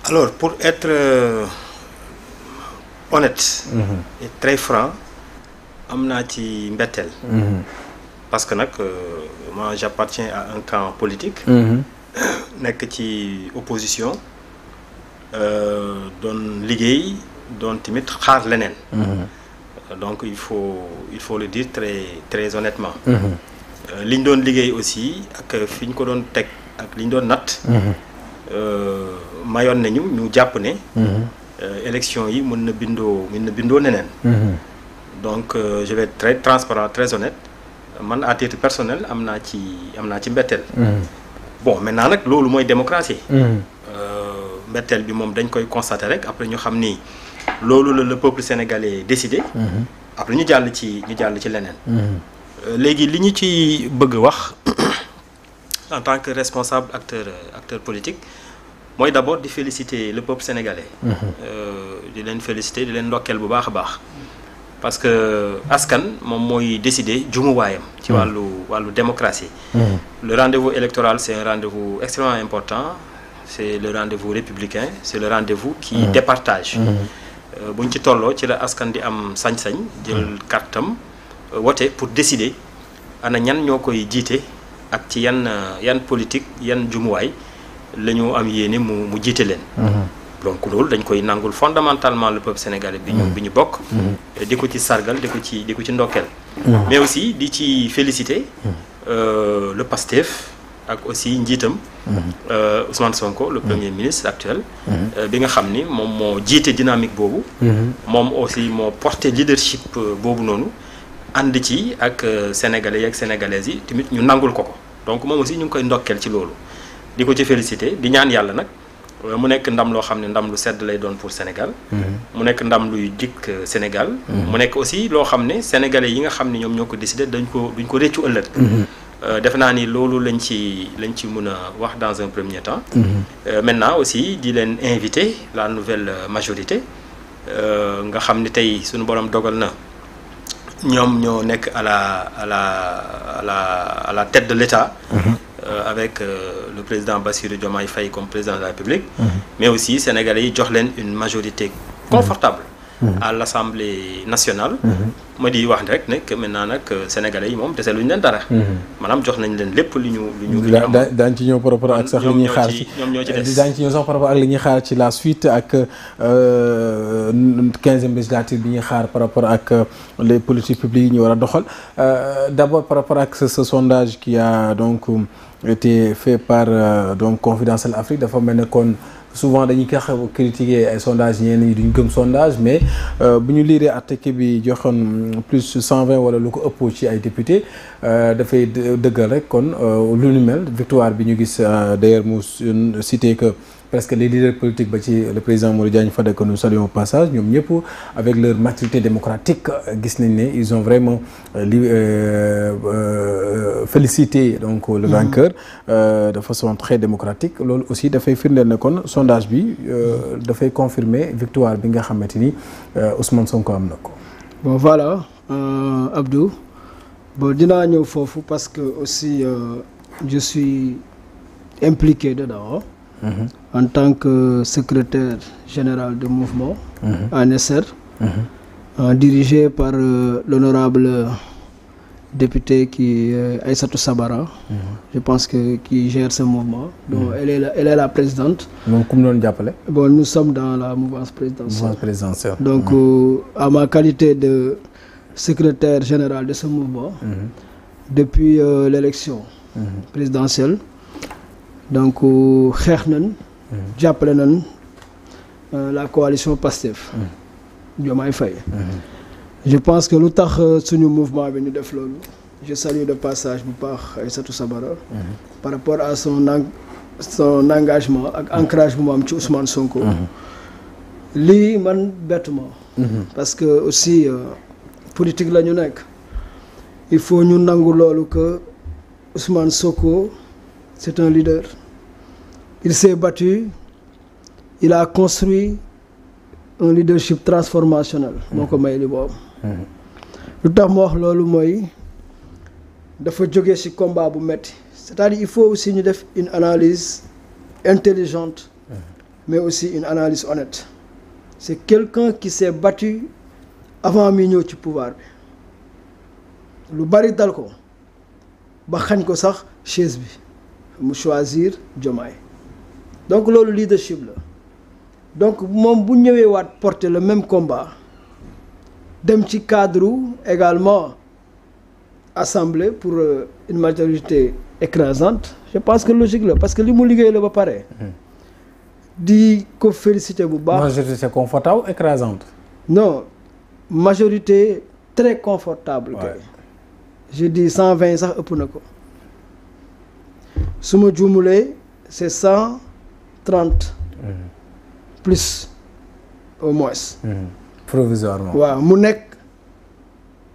Alors, pour être honnête et très franc, am naa ci mbetteel. Parce que nag moi j'appartiens à un camp politique. nekk ci opposition doon liggéey doon tamit xaar leneen. Donc il faut le dire très honnêtement. li ñu doon liggéey aussi ak fi ñu ko doon teg ak li ñu doon natt. mayoon nañu ñu jàpp ne. élection yi mën na bindoo neneen. Donc je vais être très transparent très honnête man à titre personnel am naa ci mbetteel. Bon maintenant nag loolu mooy démocratie. mbetteel bi moom dañ koy constater rek après ñu xam ni loolu la le peuple sénégalais décidé. après ñu jàll ci leneen. léegi li ñu ci bëgg wax en tant que responsable acteur politique mooy d'abord di féliciter le peuple sénégalais. di leen féliciter di leen ndokkeel bu baax a baax. parce que askan moom mooy décider jumuwaayam ci wàllu démocratie. Le rendez-vous électoral c'est un rendez-vous extrêmement important c'est le rendez-vous républicain c'est le rendez-vous qui départage. buñ ci tolloo ci la askan di am sañ-sañ jël kartam wote pour décider ana ñan ñoo koy jiite ak ci yan politique yan jumuwaay la ñu am yéene mu jiite leen. Donc loolu dañ koy nangul fondamentalement le peuple sénégalais bi ñu bokk. di ko ci sargal di ko ci ndokkeel. mais aussi di ci féliciter le PASTEF ak aussi njiitam. Ousmane Sonko le premier ministre actuel. bi nga xam ni moom moo jiite dynamique boobu. moom aussi moo porté leadership boobu noonu ànd ci ak sénégalais yi ak sénégalaises yi tamit ñu nangul ko. Donc moom aussi ñu ngi koy ndokkeel ci loolu di ko ci féliciter di ñaan yàlla nag. mu nekk ndam loo xam ne ndam lu sedd lay doon pour Sénégal. mu nekk ndam luy dikk Sénégal. mu nekk aussi loo xam ne sénégalais yi nga xam ne ñoom ñoo ko décidé duñ ko réccu ëllëg. defe naa ni loolu lañ ci mën a wax dans un premier temps. Maintenant aussi di leen inviter la nouvelle majorité nga xam ne tey suñu borom dogal na ñoom ñoo nekk à la tête de l'État. Avec le président Bassirou Diomaye Faye comme président de la République. Mais aussi sénégalais yi jox leen une majorité confortable à l'Assemblée nationale. ma di wax rek ne que maintenant nag sénégalais yi moom dese luñu leen dara. maanaam jox nañ leen lépp li ñu daañu ci ñëw par rapport ak sax li ñuy xaar ci ñoom ñoo ci des daañu ci ñëw sax par rapport ak li ñuy xaar ci la suite ak 15e législature bi ñuy xaar par rapport ak les politiques publiques yi ñu war a doxal d'abord par rapport ak ce sondage qui a donc été fait par donc Confidentiel Afrique dafa mel ne kon souvent dañuy critiquer ay sondage ñenn ñi duñ gëm sondage mais bu ñu liiree article bi joxoon plus 120 wala lu ko ëpp ci ay députés dafay dëggal rek kon lu ñu mel victoire bi ñu gis d'ailleurs mu cité que presque les leaders politiques ba ci le président Modou Diagne Fada que nous saluons au passage ñoom ñëpp avec leur maturité démocratique gis nañ ne ils ont vraiment félicité donc le vainqueur de façon très démocratique loolu aussi dafay firndeel ne kon sondage bi dafay confirmer victoire bi nga xamante ni Ousmane Sonko am na ko. Bon voilà Abdou bon dinaa ñëw foofu parce que aussi je suis impliqué dedans. En tant que secrétaire général du mouvement ANSR, dirigé par l'honorable député qui Aïssatou Sabara, je pense que qui gère ce mouvement. Donc elle est la présidente. Donc comme nous appelez? Bon, nous sommes dans la mouvance présidentielle. Donc à ma qualité de secrétaire général de ce mouvement, depuis l'élection présidentielle. Donc xeex nañ jàppale nañ la coalition PASTEF Diomaye Faye je pense que lu tax suñu mouvement bi ñu def loolu je salue de passage bu baax Aïssatou Sabara par rapport à son engagement ak ancrage bu mu am ci Ousmane Sonko lii man bettuma parce que aussi politique la ñu nekk il faut ñu nangu loolu que Ousmane Sonko c'est un leader. Il s'est battu, il a construit un leadership transformationnel. moo ko may li boobu. lu tax ma wax loolu mooy dafa jóge ci combat bu metti c'est-à-dire il faut aussi ñu def une analyse intelligente mais aussi une analyse honnête. C'est quelqu'un qui s'est battu avant mi ñëw ci pouvoir bi lu bari dal ko ba xañ ko sax chaise bi mu choisir Diomaye donc loolu leadership la donc moom bu ñëwee waat porter le même combat dem ci cadre également assemblée pour une majorité écrasante je pense que logique la parce que li mu liggéey la ba pare di ko féliciter bu baax. Majorité confortable ou écrasante? Non, majorité très confortable. Ouais. Je dis 120 sax ëpp na ko su ma juumulee c'est 130 plus au moins. Provisoirement. waaw mu nekk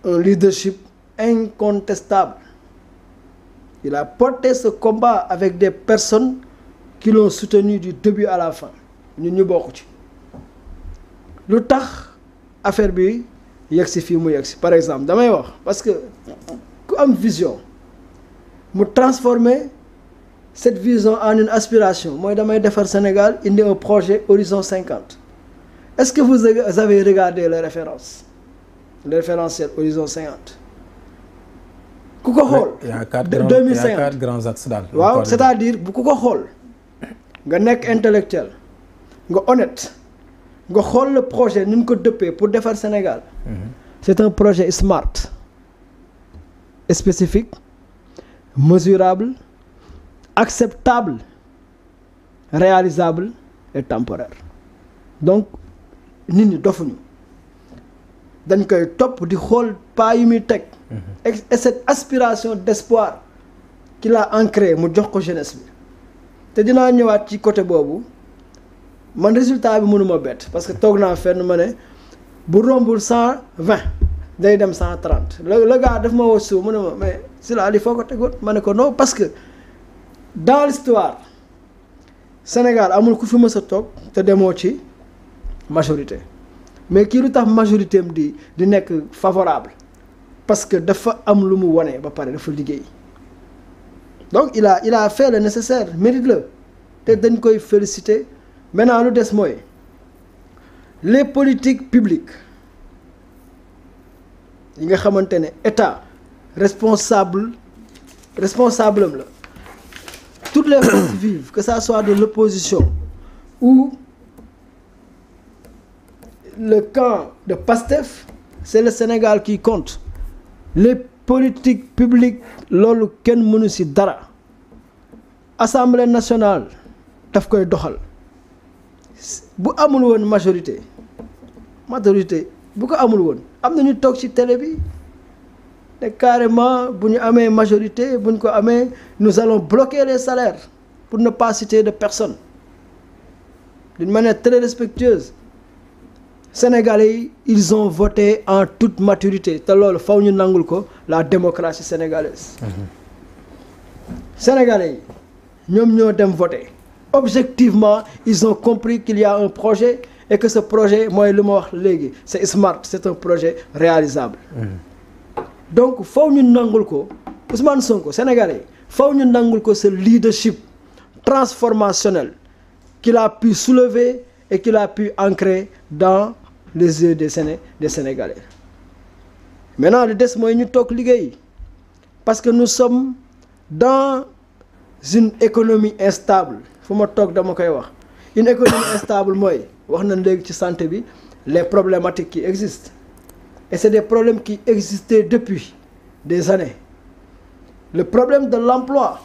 un leadership incontestable. Il a porté ce combat avec des personnes qui l'ont soutenu du début à la fin ñun ñu bokk ci lu tax affaire bi yegsi fii mu yegsi par exemple damay wax parce que ku am vision mu transformer cette vision en une aspiration mooy damay defar Sénégal indi un projet horizon 50 est-ce que vous avez regardé les références le référentiel horizon 50 ku ko xool. il y a 4 grands axes daal. waaw c'est-à-dire bu ku ko xool. nga nekk intellectuel nga honnête nga xool le projet ni ñu ko dëppee pour defar Sénégal. C'est un projet smart, spécifique, mesurable, acceptable, réalisable et temporaire. Donc nit ñi dofuñu dañ koy topp di xool pas yu muy teg. Et cette aspiration d'espoir qu'il a ancré mu jox ko jeunesse bi. te dinaa ñëwaat ci côté boobu man résultat bi mënuma bett parce que toog naa fenn ma ne bu rombul 120 day dem 130 le gars daf ma woo suuf mu ne ma mais si la li foo ko tegoon ma ne ko non parce que dans l'histoire Sénégal amul ku fi mës a toog te demoo ci majorité mais kii lu tax majorité am di nekk favorable parce que dafa am lu mu wone ba pare dafa liggéey. Donc il a fait le nécessaire mérite la te dañ koy féliciter maintenant lu des mooy les politiques publiques yi nga xamante ne état responsable am la toutes les forces vives que ça soit de l'opposition ou le camp de Pastef c'est le Sénégal qui compte les politique publique loolu kenn mënu ci dara Assemblée nationale daf koy doxal bu amul woon majorité bu ko amul woon am na ñu toog ci télé bi te carrément bu ñu amee majorité bu ñu ko amee nous allons bloquer les salaires pour ne pas citer de personne d'une manière très respectueuse. Sénégalais yi ils ont voté en toute maturité te loolu faw ñu nangul ko la démocratie sénégalaise. Sénégalais yi ñoom ñoo dem voter objectivement ils ont compris qu'il y a un projet et que ce projet mooy lu ma wax léegi c'est smart c'est un projet réalisable. Donc faw ñu nangul ko Ousmane Sonko Sénégalais faw ñu nangul ko ce leadership transformationnel qu'il a pu soulever et qu'il a pu ancrer dans les yeux des Sénégalais. Maintenant le des mooy ñu toog liggéey parce que nous sommes dans une économie instable fu ma toog dama koy wax une économie instable mooy wax nañ léegi ci santé bi les problématiques qui existent et c'est des problèmes qui existaient depuis des années. Le problème de l'emploi,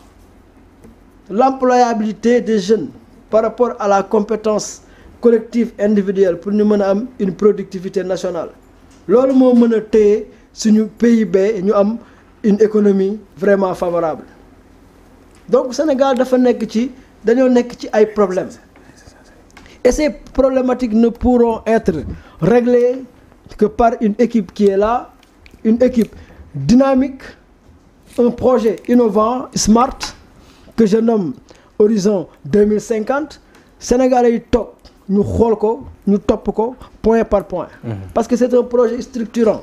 l'employabilité des jeunes par rapport à la compétence collective individuelle pour ñu mën a am une productivité nationale loolu moo mën a téye suñu PIB ñu am une économie vraiment favorable. Donc Sénégal dañoo nekk ci ay problèmes et ces problématiques ne pourront être réglées que par une équipe qui est là, une équipe dynamique, un projet innovant, smart que je nomme Horizon 2050. Sénégalais yi toog ñu xool ko ñu topp ko point par point. Parce que c'est un projet structurant.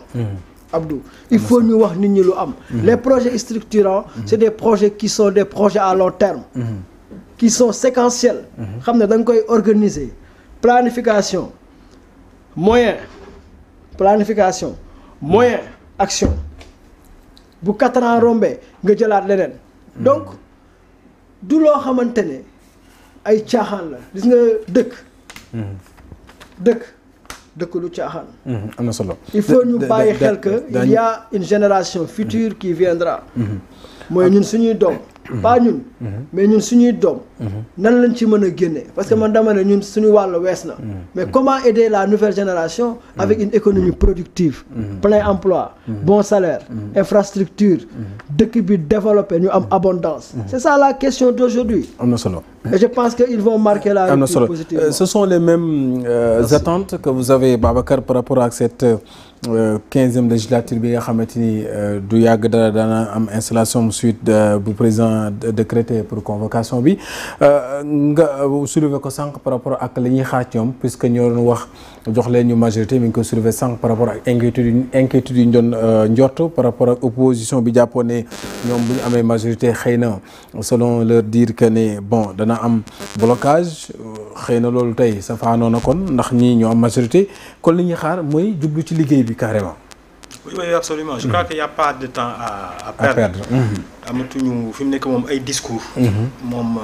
Abdou, il faut ñu wax nit ñi lu am. Les projets structurants, c'est des projets qui sont des projets à long terme. qui sont séquentiels. xam ne da nga koy organiser planification moyen planification moyen action bu 4 ans rombé nga jëlaat leneen. donc du loo xamante ne ay caaxaan la gis nga dëkk. dëkk du caaxaan. am na solo. il faut ñu bàyyi xel que il y a une génération future qui viendra. mooy ñun suñuy doom. pas ñun. mais ñun suñuy doom. nan lañ ci mën a génne parce que man dama ne ñun suñu wàll wees na. mais comment aider la nouvelle génération. avec une économie productive. plein emploi. bon salaire. infrastructure. dëkk bi développé ñu am abondance. c'est ça la question d'aujourd'hui. am na solo. et je pense que ils vont marquer la rupture positivement. Ce sont les mêmes attentes que vous avez, Babacar, par rapport à cette 15e législature bi nga xamante ni du yàgg dara dana am installation suite bu président décrété pour convocation bi nga soulever ko sànq par rapport ak li ñuy xaaj ñoom puisque ñoo doon wax jox leen ñu majorité mi ngi ko soulever sànq par rapport ak inquiétude yi ñu doon njort par rapport ak opposition bi jàppoon ne ñoom bu ñu amee majorité xëy na selon leur dire que ne bon dana am blocage xëy na loolu tey sa faanoo na kon ndax ñii ñoo am majorité kon li ñuy xaar mooy jublu ci liggéey bi carrément. Oui, absolument. Je crois qu'il n'y a pas de temps à perdre. amatuñu fi mu nekk moom ay discours. moom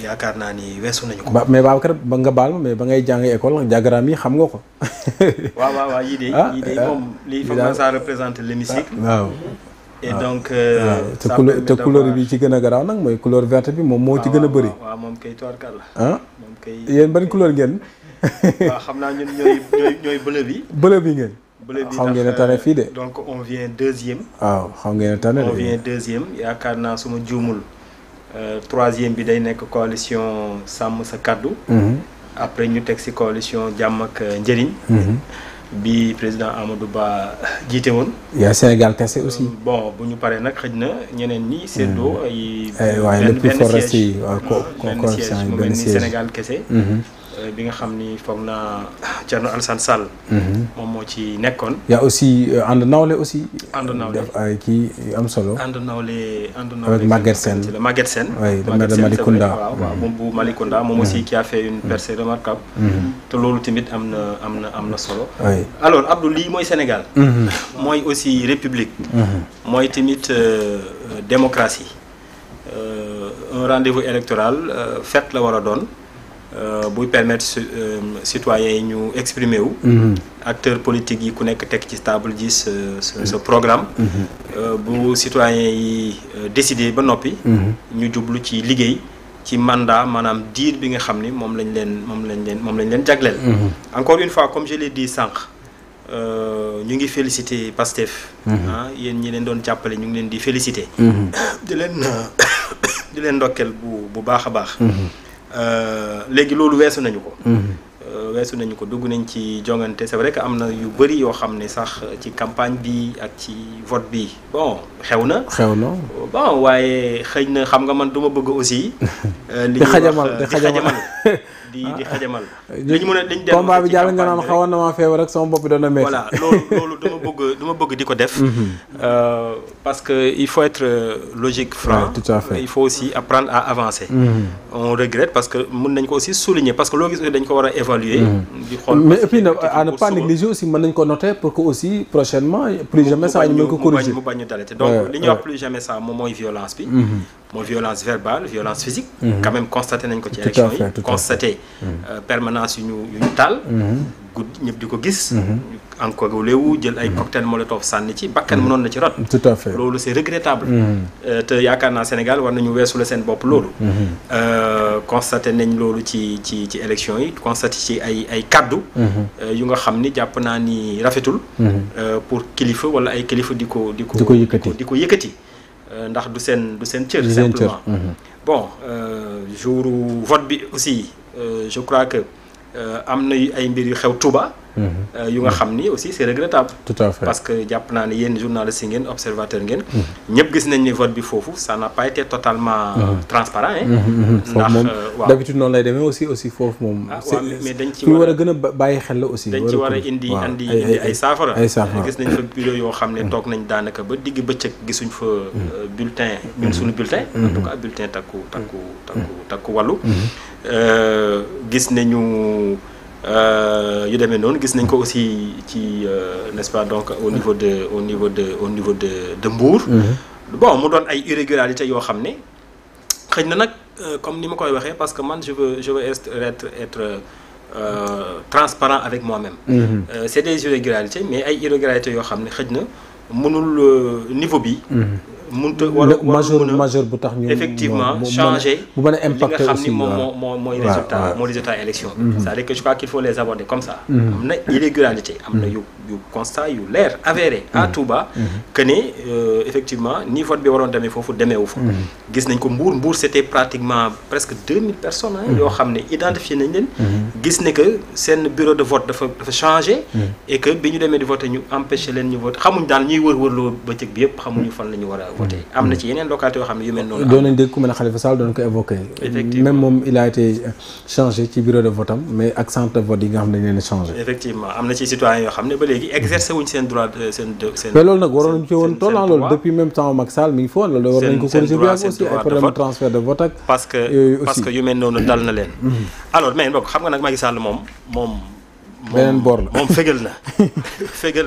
yaakaar naa ni weesu nañu ko. mais Babacar ba nga baal ma mais ba ngay jàng école diagramme yi xam nga ko. waaw yii de moom lii foog naa ça représente l'hémicycle. waaw. et donc. te couleur bi ci gën a garaaw nag mooy couleur verte bi moom moo ci gën a bëri. waaw moom kay tubarkalla. moom kay yéen ban couleur ngeen. waaw xam naa ñun ñooy bleu bi. bleu bi ngeen. xam ngeen ne tane fii de. donc on vient deuxième. waaw xam ngeen ne tane de. on vient deuxième yaakaar naa suma juumul troisième bi day nekk coalition sàmm sa kaddu. après ñu teg ci coalition jàmm ak njëriñ. bi président Amadou Ba jiite woon. yaa Sénégal kese aussi. bon bu ñu paree nag xëj na ñeneen ñi seddoo ay. waaye le plus fort reste yi benn siège mu mel ni Sénégal kese. bi nga xam ni foog naa Thierno Alassane Sall. moom moo ci nekkoon. y a aussi ànd nawle aussi. ànd nawle def ay kii am solo. ànd nawle avec Maguette Sène la Maguette Sène. oui le maire de Malicounda. waaw moom bu Malicounda moom aussi qui a fait une percée remarquable. te loolu tamit am na solo. oui alors Abdou lii mooy Sénégal. mooy aussi république. mooy tamit démocratie. un rendez-vous électoral fête la war a doon. buy permettre citoyens yi ñu exprimer wu. acteurs politiques yi ku nekk teg ci table ji ce programme. bu citoyens yi décider ba noppi. ñu jublu ci liggéey ci mandat maanaam diir bi nga xam ni moom lañ leen jagleel. encore une fois comme je l'ai dit sànq ñu ngi féliciter Pastef. yéen ñi leen doon jàppale ñu ngi leen di féliciter. di leen ndokkeel bu baax a baax. léegi loolu weesu nañu ko dugg nañ ci jongante c'est vrai que am na yu bëri yoo xam ne sax ci campagne bi ak ci vote bi bon xew na bon waaye xëy na xam nga man duma bëgg aussi li di xajamal di xajamal li ñu mën a liñ dem combat bi jàll nga naan xawoon na maa feebar rek sama bopp bi doon na metti voilà loolu dama bëgg di ko def parce que il faut être logique franc. tout à fait. Il faut aussi apprendre à avancer. On regrette parce que mën nañ ko aussi souligner parce que loo gis dañ ko war a évaluer di xool mais et puis à ne pas négliger aussi mën nañ ko noter pour que aussi prochainement plus jamais ça ñu mën ko corriger mu bañ ñu dalate donc li ñuy wax plus jamais ça moom mooy violence bi mooy violence verbale violence physique quand même constaté nañ ko ci élection yi constaté permanence yu ñu taal guddi ñëpp di ko gis encoagulé wu jël ay cocktail molotov sànni ci bakkan mënoon na ci rot tout à fait loolu c'est regrettable te yaakaar naa Sénégal war nañu weesu la seen bopp loolu constaté nañ loolu ci élection yi constaté ci ay kaddu yu nga xam ni jàpp naa ni rafetul pour kilifa wala ay kilifa di ko yëkkati ndax du seen cër simplement bon jour vote bi aussi je crois que am na ay mbir yu xew Touba. yu nga xam ni aussi c'est regrettable. Tout à fait. Parce que jàpp naa ne yéen journalistes yi ngeen observateur ngeen. ñëpp gis nañ ni vote bi foofu ça n'a pas été totalement transparent. ndax waaw d'habitude noonu lay demee aussi foofu moom. mais dañ ci war a gën a bàyyi xel la aussi. dañ ci war a indi ay saafara. gis nañ fa bureau yoo xam ne toog nañ daanaka ba digg bëccëg gisuñ fa bulletin ñun suñu bulletin. en tout cas bulletin takku wàllu. gis nañu. yu demee noonu gis nañ ko aussi ci n'est-ce pas donc au niveau de Mbour. Bon mu doon ay irrégularités yoo xam ne xëy na nag comme ni ma koy waxee parce que man je veux être transparent avec moi-même. C'est des irrégularités mais ay irrégularités yoo xam ne xëy na mënul niveau bi. mënut a majeur bu tax ñu effectivement changer bu mën a impacter aussi li nga xam ni mooy résultat élection bi. c'est-à-dire que je crois qu'il faut les aborder comme ça. am na irrégularité am na yu constat yu leer avéré à Touba. que ne effectivement ni vote bi waroon demee foofu demeewu fa. gis nañ ko Mbour c'était pratiquement presque 2000 personnes. yoo xam ne identifié nañ leen. gis ne que seen bureau de vote dafa changé. et que bi ñu demee di voter ñu empêché leen ñu voter xamuñ daal ñuy wër-wërloo bëccëg bi yëpp xamuñu fan la ñu war a voter. am na ci yeneen localité yoo xam ne yu mel noonu. doon nañ dégg ku mel ne Khalifa Sall doon ko évoqué. effectivement même moom il a été changé ci bureau de vote am mais ak centre de vote yi nga xam ne dañ leen a changé. effectivement am na ci citoyens yoo xam ne ba léegi exercer wuñ seen droit seen. mais loolu nag waroon nañu ci woon toll loolu depuis même temps Macky Sall mi ngi fi woon loolu war nañ ko corriger bi ak aussi ay problème de transfert de vote ak. parce que yu mel noonu dal na leen. alors mais boog xam nga nag Macky Sall moom. beneen boor la moom fégal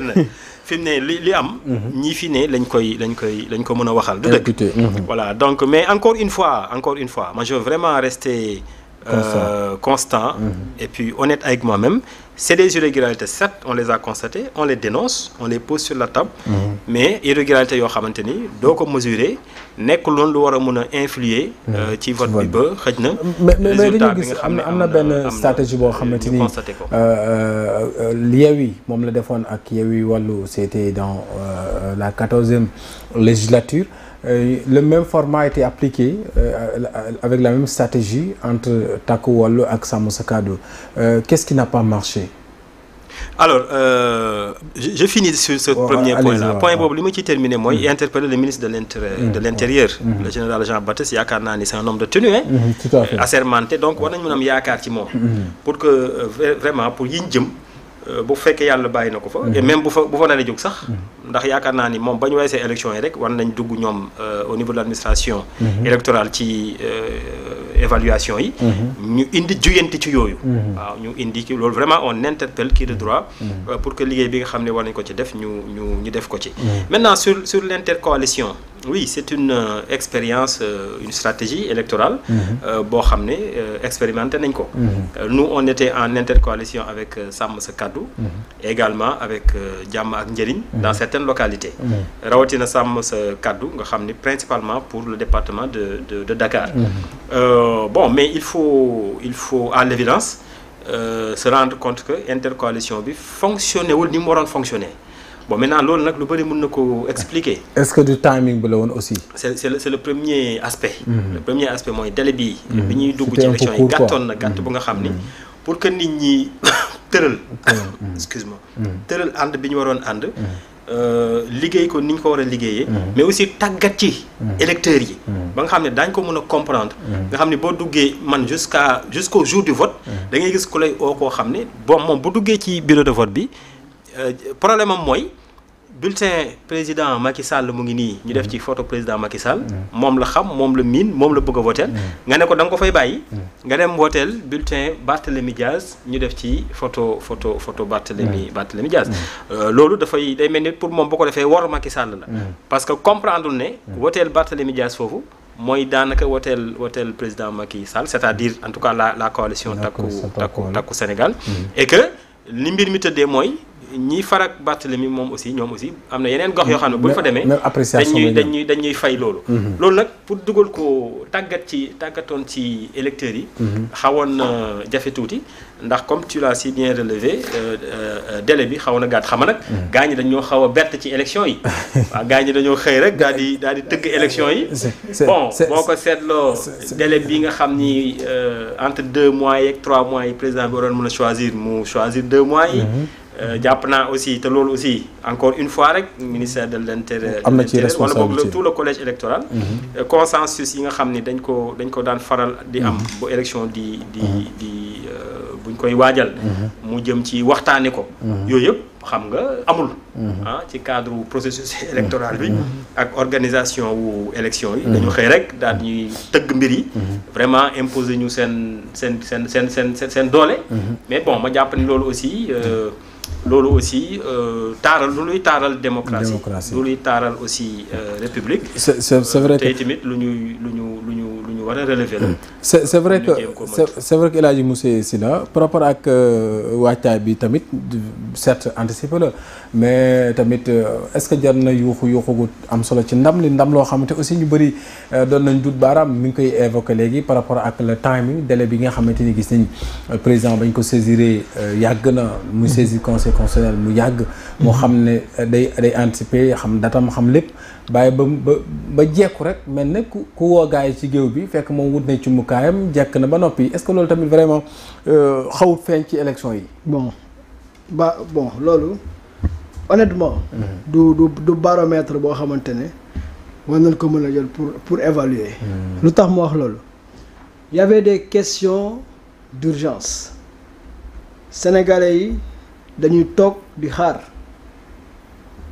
na fi mu ne li am. ñii fi ne lañ ko mën a waxal. du dëgg voilà donc mais encore une fois moi je veux vraiment rester constant et puis honnête avec moi-même. C'est des irrégularités, certes on les a constatées, on les dénonce, on les pose sur la table. Mais irrégularités yoo xamante ni doo ko mesurer nekkul loolu lu war a mën a influer. ci vote bi ba xëj na. mais dañu gis am na benn stratégie boo xamante ni Yewwi moom la defoon ak Yewwi Wallu c'était dans la 14e législature. Le même format a été appliqué avec la même stratégie entre Takku Wallu ak Sàmm Sa Kàddu. Qu'est-ce qui n'a pas marché? Alors je finis sur ce premier point-là. Point boobu li ma ciy terminer mooy interpeller le ministre de l'Intérieur. Le général Jean-Baptiste yaakaar naa ni c'est un homme de tenue. Tout à fait. Assermenté donc war nañu mën a am yaakaar ci moom. Pour que vraiment pour yiñ jëm. bu fekkee yàlla bàyyi na ko fa. et même bu fa naree jóg sax. ndax yaakaar naa ni moom ba ñu weesee élection yi rek war nañ dugg ñoom au niveau de l'administration électorale ci évaluation yi. ñu indi juyanti ci yooyu. waaw ñu indi ci loolu vraiment on interpelle qui de droit. pour que liggéey bi nga xam ne war nañ ko ci def ñu def ko ci. maintenant sur l'intercoalition. Oui, c'est une expérience, une stratégie électorale boo xam ne expérimenté nañ ko. Nous on était en intercoalition avec Sàmm Sa Kàddu également avec Jàmm ak Njëriñ dans certaines localités. rawatina Sàmm Sa Kàddu nga xam ne principalement pour le département de Dakar. Bon mais il faut à l'évidence se rendre compte que intercoalition bi fonctionné wul ni mu waroon fonctionner. Bon maintenant loolu nag lu bëri mën na ko expliquer. Est-ce que du timing bi la woon aussi. c'est le premier aspect. Le premier aspect mooy délai bi ñuy dugg ci élection yi gàttoon na gàtt bu nga xam ni pour que nit ñi tëral. excuse-moi tëral ànd bi ñu waroon ànd. liggéey ko ni ñu ko war a liggéeyee. mais aussi tàggat ci électeurs yi. ba nga xam ne daañ ko mën a comprendre. nga xam ne boo duggee man jusqu'au jour du vote. da ngay gis ku lay oo koo xam ne bon moom bu duggee ci bureau de vote bi. Problème am mooy bulletin président Macky Sall mu ngi nii ñu def ci photo président Macky Sall. moom la xam moom la miin moom la bëgg a voter nga ne ko da nga ko fay bàyyi. nga dem voter bulletin Barthélémy Diaz ñu def ci photo Barthélémy Diaz. loolu day mel ni pour moom boo ko defee war Macky Sall la. parce que comprendre ne. voter Barthélémy Diaz foofu. mooy daanaka woteel président Macky Sall c'est-à-dire en tout cas la coalition Takku Sénégal. et que li mbir mi tëddee mooy. ñiy farak Barthélemy moom aussi ñoom aussi am na yeneen gox yoo xam ne bu ñu fa demee dañuy fay loolu loolu nag pour dugal ko tàggatoon ci électeurs yi xawoon na jafe tuuti ndax comme tu l'as si bien relevé délai bi xaw na gàtt xam nag gaa ñi dañoo xaw a bett ci élection yi waaw gaa ñi dañoo xëy rek daal di tëgg élection yi bon boo ko seetloo délai bi nga xam ni entre 2 mois yeeg 3 mois yi président bi waroon mën a choisir 2 mois yi jàpp naa aussi te loolu aussi encore une fois rek ministère de l'intérieur am na ci responsabilité wala boog tout le collège électoral consensus yi nga xam ni dañ ko daan faral di am bu élection di buñ koy waajal mu jëm ci waxtaane ko yooyu yëpp xam nga amul ci cadre processus électoral bi ak organisation wu élection yi dañu xëy rek daal ñuy tëgg mbir yi vraiment imposer ñu seen doole mais bon ma jàpp ni loolu aussi taaral lu luy taaral démocratie lu luy taaral aussi république c'est vrai tey tamit lu ñu war a relever la c'est vrai que El Hadji Moussé Sylla par rapport ak waajtaay bi tamit certes anticipé la mais tamit est-ce que jar na yuuxu gu am solo ci ndam loo xamante aussi ñu bëri doon nañ dut baaraam mi ngi koy évoqué léegi par rapport ak le timing délai bi nga xamante ni gis nañ président bañ ko saisiré yàgg na muy saisir conseil constitutionnel mu yàgg moo xam ne day anticiper xam datam xam lépp bàyyi ba jekku rek mel ne ku woo gars yi ci géew bi fekk moom wut na ci mukaayam jekk na ba noppi est-ce que loolu tamit vraiment xawut feeñ ci élection yi bon loolu honnêtement du baromètre boo xamante ne war nañ ko mën a jël pour évaluer lu tax mu wax loolu y avait des questions d'urgence sénégalais yi dañuy toog di xaar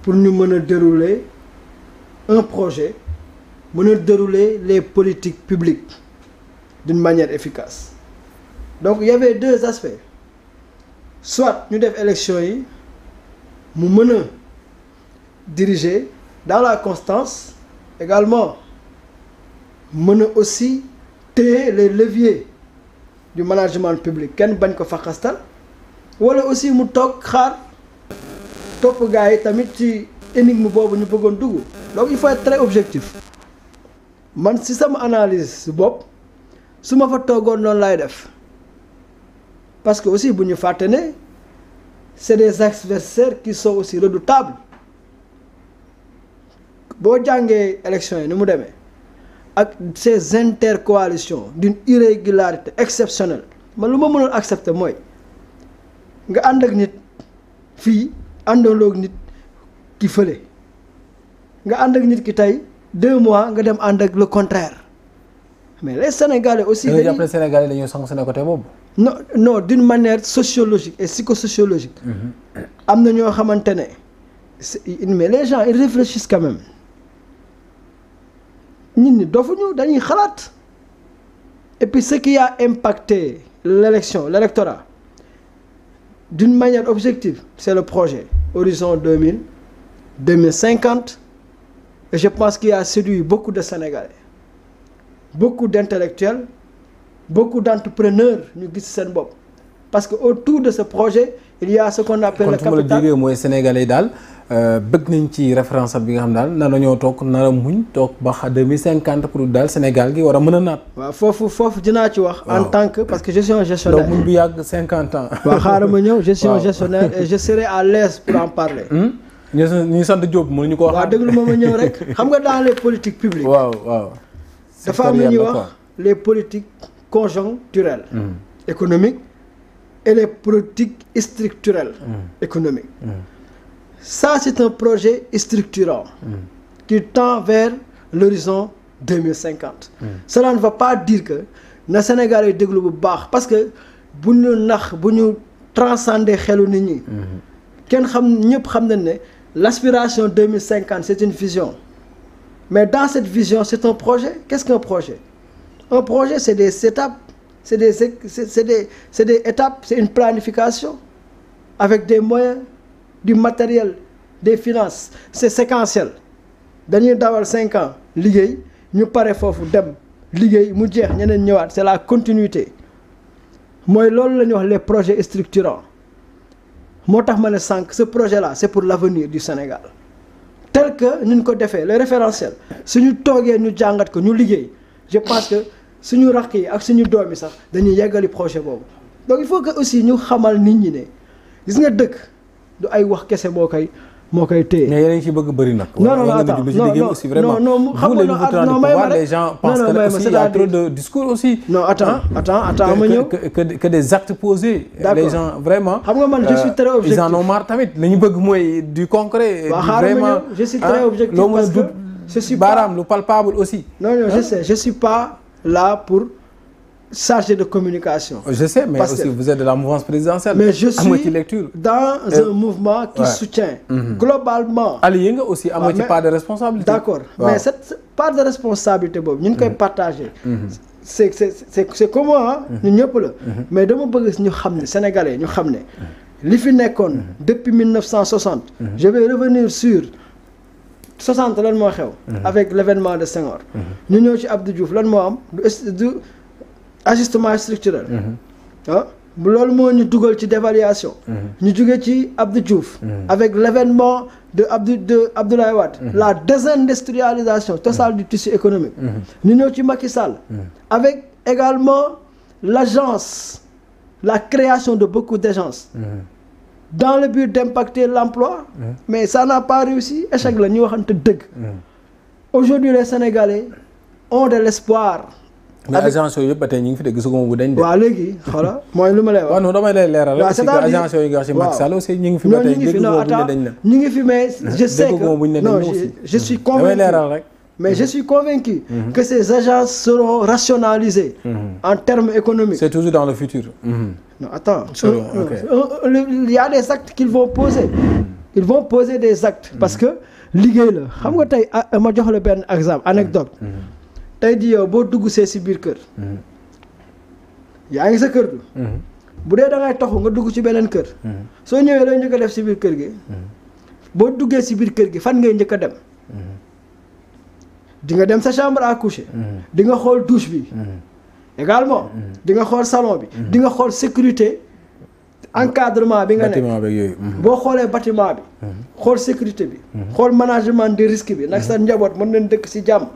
pour ñu mën a dérouler un projet mën a dérouler les politiques publiques d'une manière efficace donc il y avait 2 aspects soit ñu def élection yi mu mën a diriger dans la constance également mën a aussi téye les leviers du management public kenn bañ ko faxastal wala aussi mu toog xaar topp gars yi tamit ci énigme boobu ñu bëggoon dugg donc il faut être très objectif man si sama analyse bopp su ma fa toogoon noonu lay def parce que aussi bu ñu fàtte ne c'est des adversaires qui sont aussi redoutables boo jàngee élection yi ni mu demee ak ces intercoalitions d'une irrégularité exceptionnelle man lu ma mënoon accepter mooy nga ànd ak nit fii àndaloog nit ki fële nga ànd ak nit ki tey 2 mois nga dem ànd ak le contraire mais les Sénégalais aussi. dañuy jàpp ne Sénégalais dañoo sanctionné côté boobu. non d'une manière sociologique et psychosociologique. am na ñoo xamante ne mais les gens ils réfléchissent quand même nit ñi dofuñu dañuy xalaat et puis ce qui a impacté l'électorat d'une manière objective c'est le projet Horizon 2050 et je pense qu'il a séduit beaucoup de Sénégalais beaucoup d'intellectuels beaucoup d'entrepreneurs ñu gis seen bopp parce que autour de ce projet il y a ce qu'on appelle le capital. kon fu ma la déggee mooy Sénégalais daal bëgg nañ ci référence bi nga xam daal nar nañoo toog nar a muñ toog ba 2050 pour daal Sénégal gi war a mën a naat. waaw foofu dinaa ci wax. en tant que parce que je suis un gestionnaire. donc muñ bu yàgg 50 ans. waaw xaaral ma ñëw je suis un gestionnaire et je serai à l'aise pour en parler. ñu sant Diop mënuñu ko wax. waaw déglu ma ñëw rek xam nga dans les politiques publiques. waaw. dafa am lu ñuy wax les politiques conjoncturelles. économiques et les politiques structurelles. économiques. Ça, c'est un projet structurant qui tend vers l'horizon 2050. Cela ne va pas dire que na Sénégal yi déglu bu baax parce que bu ñu transcender xelu nit ñi. kenn ñëpp xam nañ ne l'aspiration 2050 c'est une vision. Mais dans cette vision, c'est un projet. Qu'est-ce qu'un projet? Un projet, c'est des étapes, c'est des étapes, c'est une planification avec des moyens, du matériel, des finances. C'est séquentiel. Dañuy dawal 5 ans liggéey ñu pare foofu dem liggéey mu jeex ñeneen ñëwaat c'est la continuité mooy loolu la ñuy wax les projets structurants moo tax ma ne sànq ce projet là c'est pour l'avenir du Sénégal tel que ñu ko defee le référentiel suñu toogee ñu jàngat ko ñu liggéey je pense que suñu rakk yi ak suñu doom yi sax dañuy yeggali projet boobu donc il faut que aussi ñu xamal nit ñi ne gis nga dëkk du ay wax kese moo koy téye. mais yéen a ngi ci bëgg bëri nag. non xam nga non les gens pensent que aussi il y a trop de discours aussi. non attends ma ñëw que des actes posés. les gens vraiment. xam nga man je suis très objectif ils en ont marre tamit li ñu bëgg mooy du concret. vraiment je suis très objectif parce que je suis pas baaraam lu palpable aussi. non je sais je suis pas là pour chargé de communication. Je sais, mais aussi vous êtes de la mouvance présidentielle. Mais je suis lecture. dans un mouvement qui soutient globalement. allié nga aussi amoo ci part de responsabilité. D'accord, mais cette part de responsabilité boobu ñu ngi koy partager. c'est comment ñun ñëpp la. mais dama bëgg ñu xam ne sénégalais ñu xam ne li fi nekkoon depuis 1960. je vais revenir sur 60 lan moo xew. avec l'événement de Senghor. ñu ñëw ci Abdou Diouf lan moo am du ajustement structurel. loolu moo ñu dugal ci dévaluation. ñu jóge ci Abdou Diouf. avec l'événement de Abdoulaye Wade. la désindustrialisation totale du tissu économique. ñu ñëw ci Macky Sall. avec également la création de beaucoup d'agences. dans le but d'impacter l'emploi. mais ça n'a pas réussi échec la ñu waxante dëgg. aujourd'hui les Sénégalais ont de l'espoir. mais agence yooyu yëpp ba tey ñu ngi fi de gisuguma bu dañ de. waaw léegi xoola mooy lu ma lay wax. waaw non damay lay leeral rek. c'est-à-dire parce que agence yooyu nga wax ci Macky Sall aussi ñu ngi fi ba tey dégguma buñ ne dañ la. ñu ngi fi mais je sais que non je suis convaincu damay leeral rek. mais je suis convaincu que ces agences seront rationalisées en termes économiques. C'est toujours dans le futur. Non, attends. Il y a des actes qu'ils vont poser. Ils vont poser des actes parce que liggéey la xam nga tey ma jox la benn exemple anecdote tey di yow boo dugg see si biir kër yaa ngi sa kër du bu dee da ngay taxu nga dugg ci beneen kër soo ñëwee lay njëkk a def si biir kër gi boo duggee si biir kër gi fan ngay njëkk a dem di nga dem sa chambre à coucher di nga xool douche bi également di nga xool salon bi di nga xool sécurité encadrement bi nga nekk boo xoolee bâtiment bi xool sécurité bi xool management des risques bi nag sa njaboot mën nañ dëkk ci jàmm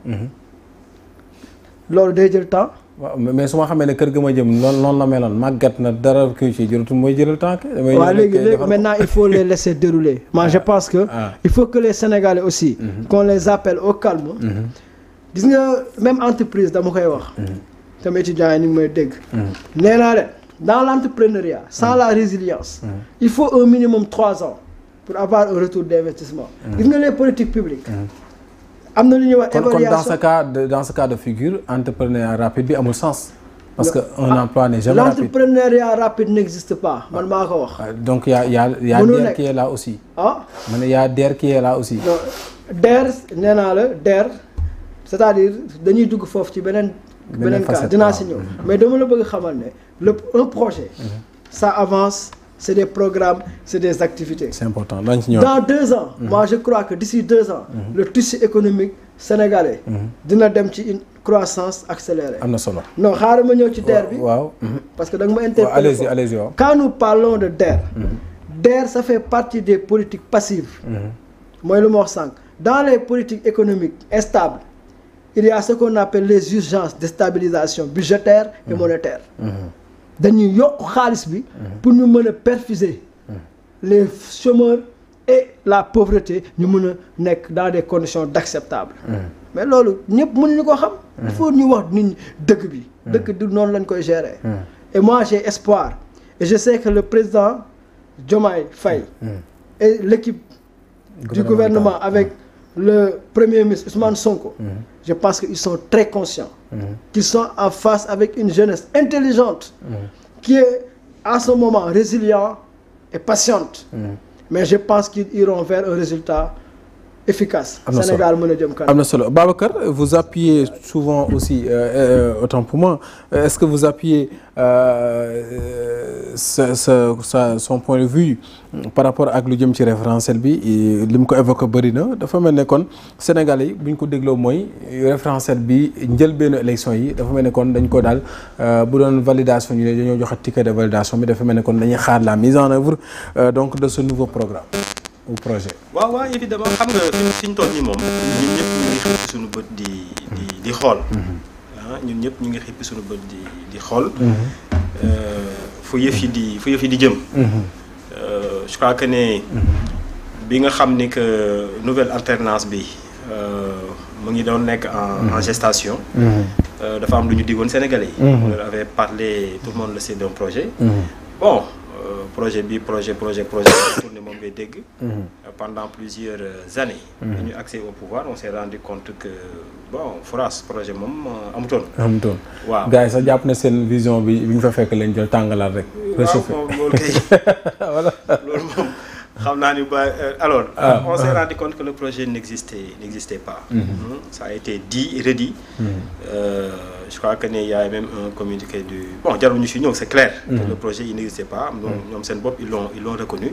loolu day jël temps. waaw mais su ma xamee ne kër ga ma jëm noonu la meloon màggat na dara kii ci jëlatul mooy jëlal temps. waaw léegi maintenant il faut les laisser dérouler. moi je pense que il faut que les Sénégalais aussi. qu'on les appelle au calme. gis nga même entreprise dama koy wax. tamit étudiants yi ni may dégg. nee naa leen dans l'entrepreneuriat sans la résilience. il faut un minimum 3 ans pour avoir un retour d'investissement. gis nga les politiques publiques. am na lu ñuy wax évaluation dans ce cas de figure entrepreneuriat rapide bi amul sens. parce que un emploi n'est jamais rapide. L'entrepreneuriat rapide n'existe pas man maa ko wax. donc y a DER qui est là aussi. ma ne y a DER qui est là aussi. DER nee naa la DER c'est-à-dire dañuy dugg foofu ci beneen cas dinaa si ñëw mais dama la bëgg xamal ne un projet ça avance. C'est des programmes, c'est des activités. C'est important. Dans 2 ans, moi je crois que d'ici 2 ans, le tissu économique sénégalais dina dem ci une croissance accélérée. Am na solo. Non, xaaral ma ñëw ci DER bi. Waaw. Parce que da nga ma interpellé. Allez-y. Quand nous parlons de DER, DER ça fait partie des politiques passives. Mooy lu ma wax sànq. Dans les politiques économiques instables, il y a ce qu'on appelle les urgences de stabilisation budgétaire et monétaire. dañuy yokk xaalis bi pour ñu mën a perfuser les chômeurs et la pauvreté ñu mën a nekk dans des conditions d'acceptables mais loolu ñëpp mënuñu ko xam il faut ñu wax nit ñi dëkk bi dëkk du noonu lañ koy gérer et moi j'ai espoir et je sais que le président Diomaye Faye et l'équipe du gouvernement avec le premier ministre Ousmane Sonko je pense qu'ils sont très conscients qu'ils sont en face avec une jeunesse intelligente qui est à ce moment résilient et patiente mais je pense qu'ils iront vers un résultat efficace. Sénégal mën a jëm kanam. Am na solo Babacar vous appuyez souvent aussi autant pour moi est-ce que vous appuyez son point de vue par rapport ak lu jëm ci référentiel bi li mu ko évoqué bëri na dafa mel ne kon Sénégal yi bu ñu ko dégloo mooy référentiel bi njëlbéenu élection yi dafa mel ne kon dañ ko daal bu doon validation ñu ne dañoo joxe ticket de validation bi dafa mel ne kon dañuy xaar la mise en œuvre donc de ce nouveau programme ou projet. waaw évidemment xam nga fi ñu toll nii moom ñun ñëpp ñu ngi xippi suñu bët di xool. ñun ñëpp ñu ngi xippi suñu bët di xool. fu yëf yi di jëm. Je crois que ne bi nga xam ni que nouvelle alternance bi mu ngi doon nekk en gestation. dafa am lu ñu digoon Sénégalais yi. on leur avait parlé, tout le monde le sait, d'un projet. Bon projet tourné moom ngay dégg. Pendant plusieurs années. bi ñu accès au pouvoir on s'est rendu compte que bon FORAS projet moom amutoon. waaw gars yi sax jàpp na seen vision bi ñu fa fekk leen jël tàngalaat rek. waaw loolu kay voilà loolu moom xam naa ni ba alors. on s'est rendu compte que le projet n'existait pas. Ça a été dit et redit. Je crois que ne y a même un communiqué du bon jarul ñu si ñëw c'est clair. que le projet il n'existait pas donc ñoom seen bopp ils l'ont reconnu.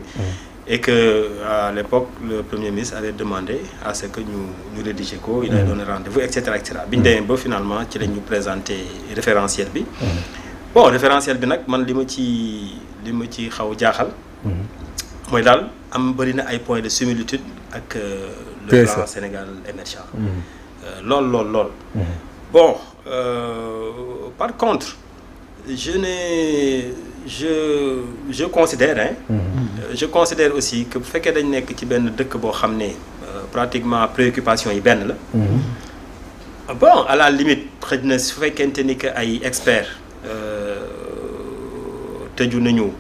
Et que à l'époque le Premier ministre avait demandé à ce que ñu rédiger ko. il a donné rendez-vous et cetera. bi ñu demee ba finalement ci la ñu présenté référentiel bi. bon référentiel bi nag man li ma ci xaw jaaxal. mooy daal bëri na ay points de similitude ak le plan Sénégal émergent. lool. Bon par contre je considère je considère aussi que bu fekkee dañ nekk ci benn dëkk boo xam ne pratiquement préoccupation yi benn la. Bon à la limite xëj na su fekkente ni que ay experts tëju nañu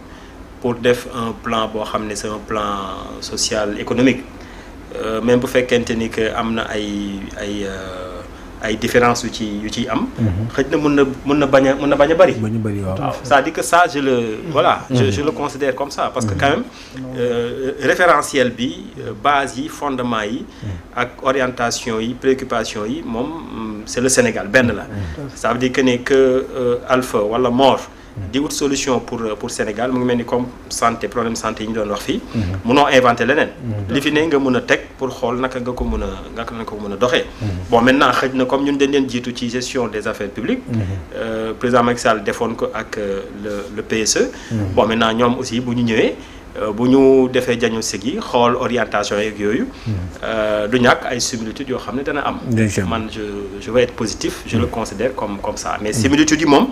pour def un plan boo xam ne c'est un plan social économique même bu fekkente ni que am na ay différences yu ciy am. xëj na mën na bañ a bari. waaw c'est-à-dire que ça je le considère comme ça parce que quand même référentiel bi base yi fondement yi ak orientation yi préoccupation yi moom c'est le Sénégal benn la. ça veut dire que Alpha wala Mor di wut solution pour Sénégal mu ngi mel ni comme problème santé yi ñu doon wax fii. munoo inventer leneen. li fi ne nga mën a teg pour xool naka nga ko mën a doxee. bon maintenant xëj na comme ñun dañ leen jiitu ci gestion des affaires publiques. président Macky Sall defoon ko ak le PSE. bon maintenant ñoom aussi bu ñu ñëwee. bu ñu defee diagnostic yi xool orientation yeeg yooyu. du ñàkk ay similitudes yoo xam ne dana am. man je vais être positif je le considère comme ça mais similitudes yi moom.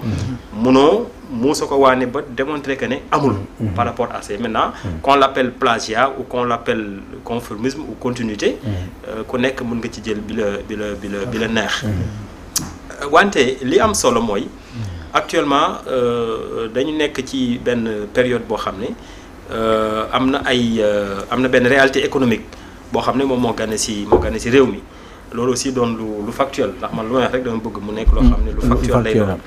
munoo muusa ko waane ba démontrer que ne amul. par rapport à ça maintenant. qu'on l'appelle plagiat ou qu'on l'appelle conformisme ou continuité. ku nekk mën nga ci jël bi la neex. wante li am solo mooy. actuellement dañu nekk ci benn période boo xam ne. am na benn réalité économique boo xam ne moom moo gane si réew mi loolu aussi doon lu factuel ndax man lu may wax rek dama bëgg mu nekk loo xam ne lu factuel lay doon.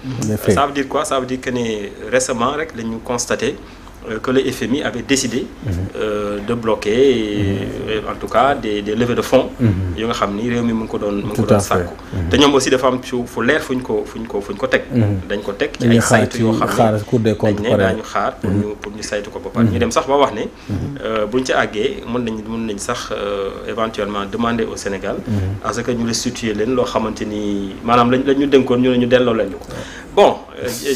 Ça veut dire quoi? Ça veut dire que ne récemment rek la ñu constaté que le FMI avait décidé de bloquer en tout cas des levées de fonds yoo nga xam ni réew mi mu ngi ko doon sàkku te ñoom aussi dafa am fu leer fuñ ko teg dañ ko teg ci ay saytu yoo xam ne dañ ne daañu xaar pour ñu saytu ko ba pare ñu dem sax ba wax ne buñ ci àggee mën nañ sax éventuellement demander au Sénégal à ce que ñu restituer leen loo xamante ni maanaam lañ ñu dénkoon ñu ne ñu delloo lañu ko bon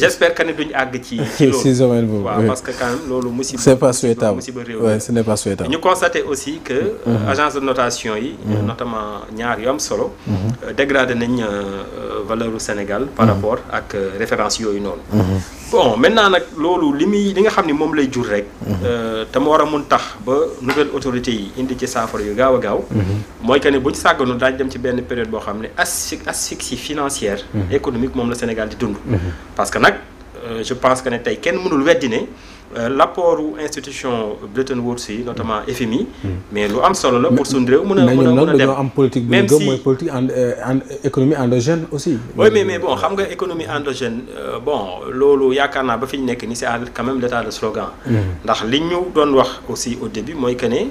j'espère que ne duñ àgg ci loolu waaw parce que quand même loolu musiba c'est pas souhaitable musiba réew ce n'est pas souhaitable. ñu constaté aussi que agence de notation yi notamment ñaar yu am solo dégradé nañ valeur u Sénégal par rapport ak référence yooyu noonu bon maintenant nag loolu li nga xam ni moom lay jur rek te mu war a mun tax ba nouvelle autorité yi indi ci saafara yu gaaw a gaaw mooy que ne buñ sàgganu daañ dem ci benn période boo xam ne asphyxie financière économique moom la Sénégal di dund parce que nag je pense que ne tey kenn mënul weddi ne l'apport u institution Bretton Woods yi notamment FMI mais lu am solo la pour suñu réew mën a dem am politique bu gëm mooy politique économie endogène aussi. oui mais bon xam nga économie endogène bon loolu yaakaar naa ba fi ñu nekk ni c'est quand même l'état de slogan ndax li ñu doon wax aussi au début mooy que ne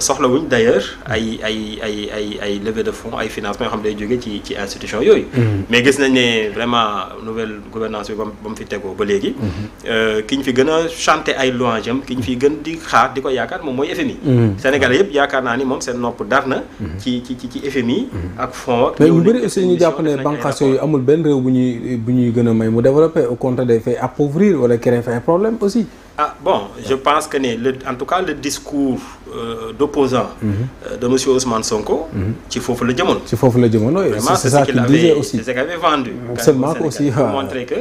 soxlawuñ d'ailleurs ay levée de fonds ay financement yoo xam ne day jóge ci institution yooyu. mais gis nañ ne vraiment nouvelle gouvernance bi ba mu fi tegoo ba léegi. ki ñu fi gën a chanter ay louanges am ki ñu fi gën di xaar di ko yaakaar moom mooy FMI. Sénégalais yëpp yaakaar naa ni moom seen nopp dar na. ci FMI. ak fonds ak. mais ñu bëri aussi ñu jàpp ne bànqaas yooyu amul benn réew bu ñuy gën a may mu développer au contraire day fay appauvrir wala créer fay problème aussi. Ah bon, je pense que en tout cas le discours d'opposant de monsieur Ousmane Sonko, ci foofu la jëmoon. ci foofu la jëmoon, oui. Vraiment, c'est ça qu'il avait vendu. Seulement aussi pour montrer que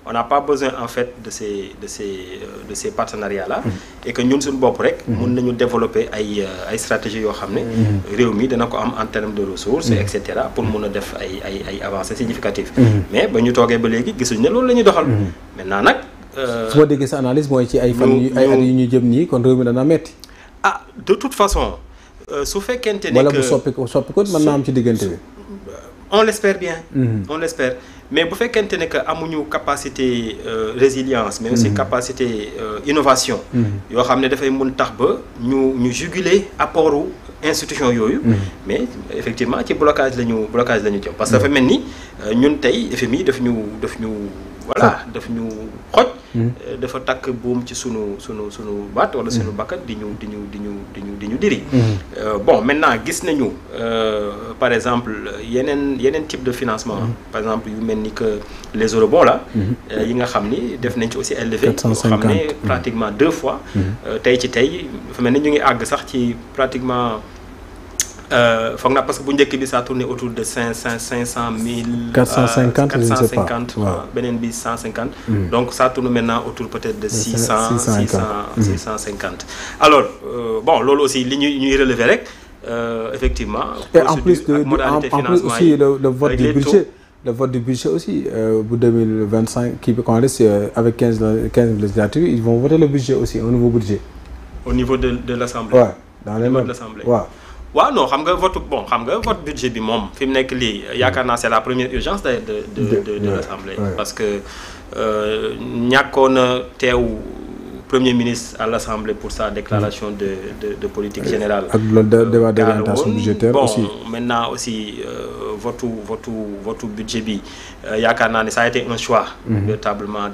on n'a pas besoin en fait de ces partenariats là et que ñun suñu bopp rek mën nañu développer ay stratégies yoo xam ne réew mi dana ko am en termes de ressources et cetera pour mun a def ay avancées significatives. Mais ba ñu toogee ba léegi gisuñ ne loolu la ñuy doxal. Maintenant nag. su ma déggee sa analyse mooy ci ay fan ay at yu ñu jëm nii kon réew mi dana metti. Ah de toute façon su fekkente ne wala bu soppi ko mën naa am ci diggante bi. On l'espère bien. On l'espère mais bu fekkente ne que amuñu capacité résilience mais aussi capacité innovation. yoo xam ne dafay mun tax ba ñu juguler apportu institution yooyu. Mais effectivement ci blocage la ñu jëm parce que dafa mel ni ñun tey FMI daf ñu voilà daf ñu xoj. dafa takk buum ci sunu baat wala sunu bakkat di ñu diri. Bon maintenant gis nañu par exemple yeneen type de financement. Par exemple yu mel ni que les eurobonds là. yi nga xam ni def nañ ci aussi élevé. 450 xam ne pratiquement 2 fois. tey dafa mel ni ñu ngi àgg sax ci pratiquement. Foog naa parce que bu njëkk bi ça tourné autour de 500 000. 450 beneen bi 150. Donc ça tourne maintenant autour peut-être de 650. Alors bon loolu aussi li ñuy relever rek effectivement. Et en plus aussi le vote du budget. Le vote du budget aussi pour 2025 qui peut commencer avec 15 législatures ils vont voter le budget aussi un nouveau budget. Au niveau de l'Assemblée. Ouais, dans les mêmes. waaw non xam nga vote budget bi moom fi mu nekk lii yaakaar naa c'est la première urgence de l'Assemblée. Parce que ñàkkoon na teew Premier ministre à l'Assemblée pour sa déclaration de politique générale. ak le débat d'orientation budgétaire aussi. Bon maintenant aussi votu budget bi yaakaar naa ne ça a été un choix. véritablement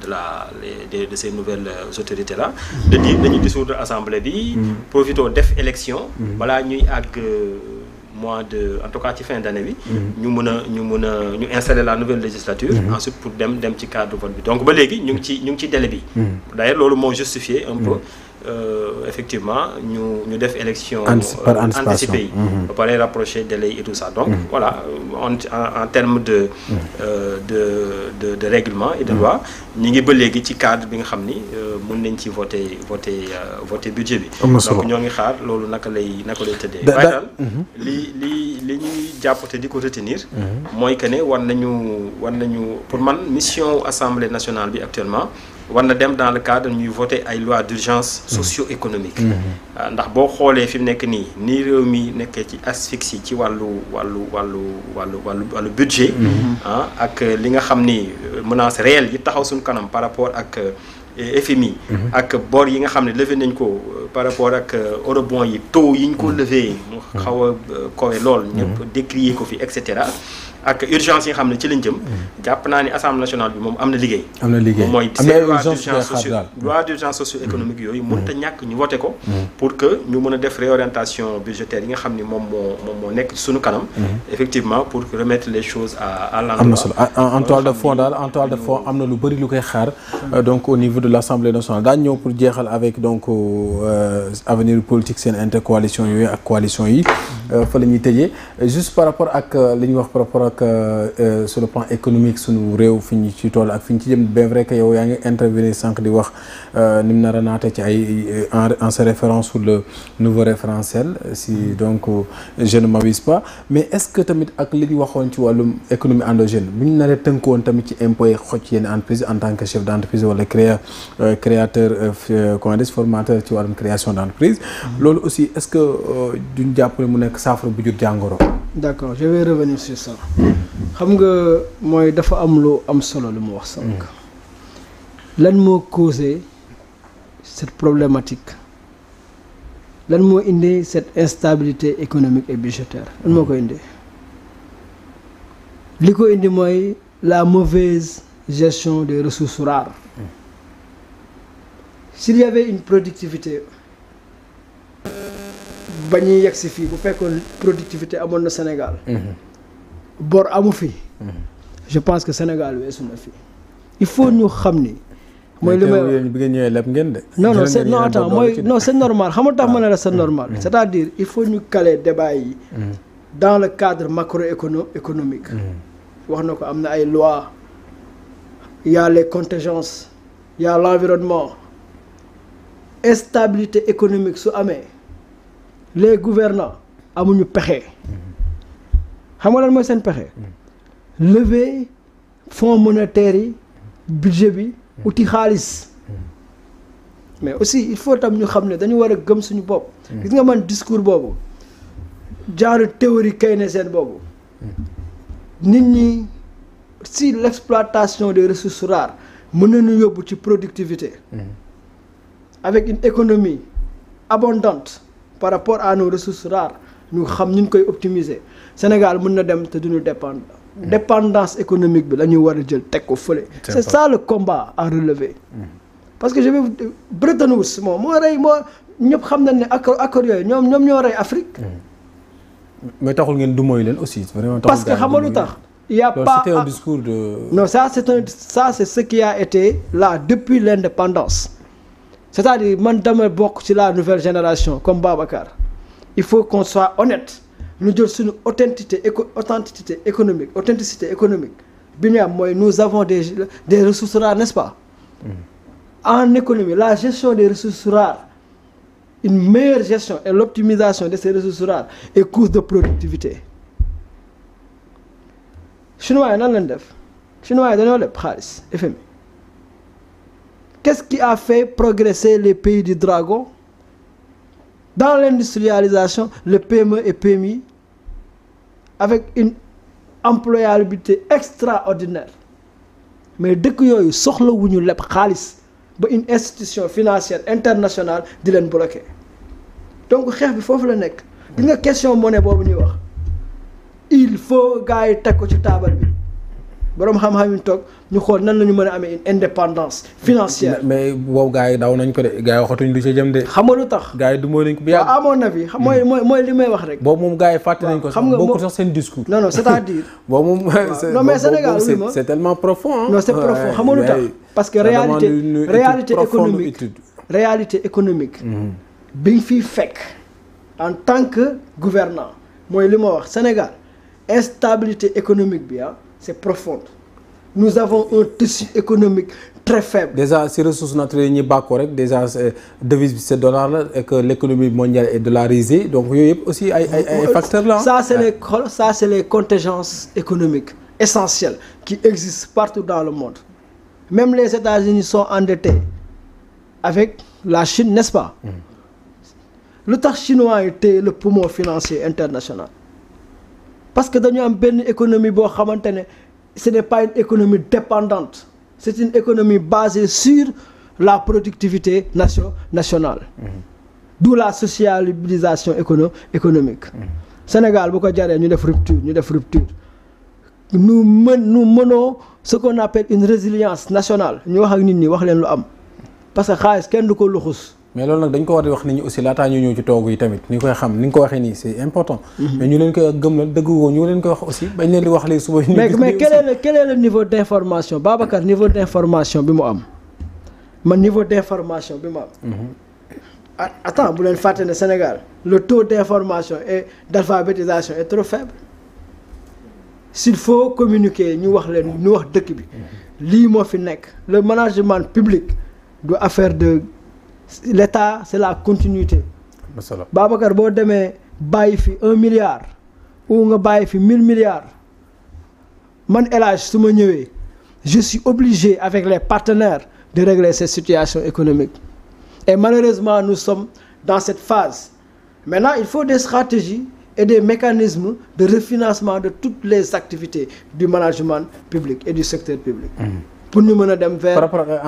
de ces nouvelles autorités là. de dire dañuy dissoudre Assemblée bi. profité def élection. balaa ñuy àgg mois de en tout cas ci fin d'année bi. ñu installer la nouvelle législature. ensuite pour dem ci cadre vote bi donc ba léegi ñu ngi ci délai bi. d'ailleurs loolu moo justifié un peu. Effectivement ñu def élection anticipée yi ba pare rapprocher délai et tout ça donc voilà en termes de règlement et de loi ñi ngi ba léegi ci cadre bi nga xam ni mën nañ ci voter budget bi donc ñoo ngi xaar loolu naka lay tëddee waaye daal li ñuy jàpp te di ko retenir mooy que ne war nañu pour man mission Assemblée nationale bi actuellement war na dem dans le cadre ñuy voter ay loi d'urgence socio-économique ndax boo xoolee fi mu nekk nii réew mi nekkee ci asphyxie ci wàllu budget ak li nga xam ni menace réelle yi taxaw suñu kanam par rapport ak FMI ak bor yi nga xam ne levé nañ ko par rapport ak eurobond yi taux yi ñu ko levé mu xaw a kowe lool ñëpp décrier ko fi et cetera ak urgence yi nga xam ne ci lañ jëm jàpp naa ni Assemblée nationale bi moom am na liggéey moom mooy loi d'urgence socio-économique yooyu mënut a ñàkk ñu voté ko pour que ñu mën a def réorientation budgétaire yi nga xam ni moom moo nekk ci suñu kanam effectivement pour remettre les choses à l'endroit. am na solo en toile de fond am na lu bëri lu koy xaar donc au niveau de l'Assemblée nationale daañu ñëw pour jeexal avec donc avenir politique seen intercoalition yooyu ak coalition yi fa la ñuy tëjee juste par rapport ak li ñuy wax par rapport ak sur le plan économique sunu réew fi ñu ci toll ak fi ñu ci jëm bien vrai que yow yaa ngi intervenir sànq di wax ni mu nar a naate ci ay en se référant sur le nouveau référentiel si donc je ne m'abuse pas mais est-ce que tamit ak li ñu waxoon ci wàllum économie endogène bu ñu naree tënkoon tamit ci impôt yi xoj yenn entreprise en tant que chef d'entreprise wala créateur comment dire formateur ci wàllum création d'entreprise loolu aussi est-ce que duñ jàpp ne mu nekk saafara bu jur jàngoro. D'accord, je vais revenir sur ça. xam nga mooy dafa am lu am solo lu mu wax sànq. lan moo causé cette problématique lan moo indi cette instabilité économique et budgétaire lan moo ko indi li ko indi mooy la mauvaise gestion des ressources rares. S'il y avait une productivité ba ñuy yegg si fii bu fekkoon productivité amoon na Sénégal. bor amu fi. je pense que Sénégal weesu na fi. il faut ñu xam ni. mooy li may bi ngeen ñëwee leb ngeen de. non c'est non attends mooy non c'est normal xam nga tax ma ne la c'est normal. c'est-à-dire il faut ñu caler débat yi. dans le cadre macroéconomique. wax na ko am na ay lois. il y a les contingences. il y a l'environnement. instabilité économique su amee. les gouvernants amuñu pexe. xam nga lan mooy seen pexe. lever fonds monétaires yi budget bi. uti xaalis. mais aussi il faut tam ñu xam ne dañu war a gëm suñu bopp. gis nga man discours boobu genre théorie keynésienne boobu. nit ñi si l'exploitation des ressources rares mën nañu yóbbu ci productivité. avec une économie abondante par rapport à nos ressources rares ñu xam ñu koy optimiser Sénégal mën na dem te duñu dépendre. dépendance économique bi la ñuy war a jël teg ko fële. c'est ça le combat à relever. parce que je vais Bretton Woods moo rey ñëpp xam nañ ne accord yooyu ñoom ñoo rey Afrique. mais taxul ngeen du mooy leen aussi. vraiment parce que xam nga lu tax. il y a pas c'était un discours de. non ça c'est ce qui a été là depuis l'indépendance. c'est-à-dire man dama bokk ci la nouvelle génération comme Babacar. il faut qu'on soit honnête. ñu jël suñu authenticité économique bi ñu am mooy nous avons des ressources rares n'est-ce pas. En économie la gestion des ressources rares une meilleure gestion et l'optimisation de ces ressources rares est cause de productivité. chinois yi nan lañ def chinois yi dañoo leb xaalis FMI. qu'est-ce qui a fait progresser les pays du dragon? Dans l'industrialisation, le PME et PMI, avec une employabilité extraordinaire. Mais dëkk yooyu soxlawuñu leb xaalis ba une institution financière internationale di leen bloquer. donc xeex bi foofu la nekk. gis nga question monnaie boobu ñuy wax. il faut gars yi teg ko ci taabal bi. boroom xam-xam yi toog ñu xool nan la ñu mën a amee une indépendance financière. mais boobu gars yi daw nañ ko de gars yi waxatuñ lu ci jëm de. xam nga lu tax gars yi du moo nañ ko. waaw à mon avis mooy li may wax rek. boobu moom gars yi fàtte nañ ko. xam nga bokkul sax seen discours. non c'est-à-dire. boobu moom non mais Sénégal oui ma c'est tellement profond. non c'est profond xam nga lu tax. parce que réalité économique. bi ñu fiy fekk en tant que gouvernant mooy li ma wax Sénégal instabilité économique bi c'est profonde. Nous avons un tissu économique très faible. Déjà si ressources naturelles ñi bàkkoo rek déjà devise bi c'est dollar la et que l'économie mondiale est dollarisée donc yooyu yëpp aussi ay facteurs là. ça c'est les contingences économiques essentielles qui existent partout dans le monde. Même les États-Unis sont endettés avec la Chine, n'est-ce pas? lu tax chinois yi téye le poumon financier international. parce que dañu am benn économie boo xamante ne ce n'est pas une économie dépendante c'est une économie basée sur la productivité nationale. D'où la socialisation économique. Sénégal bu ko jaree ñu def rupture nous menons ce qu'on appelle une résilience nationale ñu wax ak nit ñi wax leen lu am parce que xaalis kenn du ko luxus. mais loolu nag dañ ko war di wax nit ñi aussi laataa ñu ñëw ci toogu yi tamit ni koy xam ni nga ko waxee nii c'est important. mais ñu leen koy gëm la dëgg woo ñu leen koy wax aussi bañ leen di wax léegi suba. mais quel est le niveau d'information Babacar niveau d'information bi mu am man niveau d'information bi mu am. attends bu leen fàtte ne Sénégal le taux d'information et d'alphabétisation est trop faible. s'il faut communiquer ñu wax leen ñu wax dëkk bi lii moo fi nekk le management public du affaire de. L'État c'est la continuité. Babacar boo demee bàyyi fi 1 milliard ou nga bàyyi fi 1000 milliards man El Hadj su ma ñëwee je suis obligé avec les partenaires de régler cette situation économique et malheureusement nous sommes dans cette phase. Maintenant il faut des stratégies et des mécanismes de refinancement de toutes les activités du management public et du secteur public. pour ñu mën a dem vers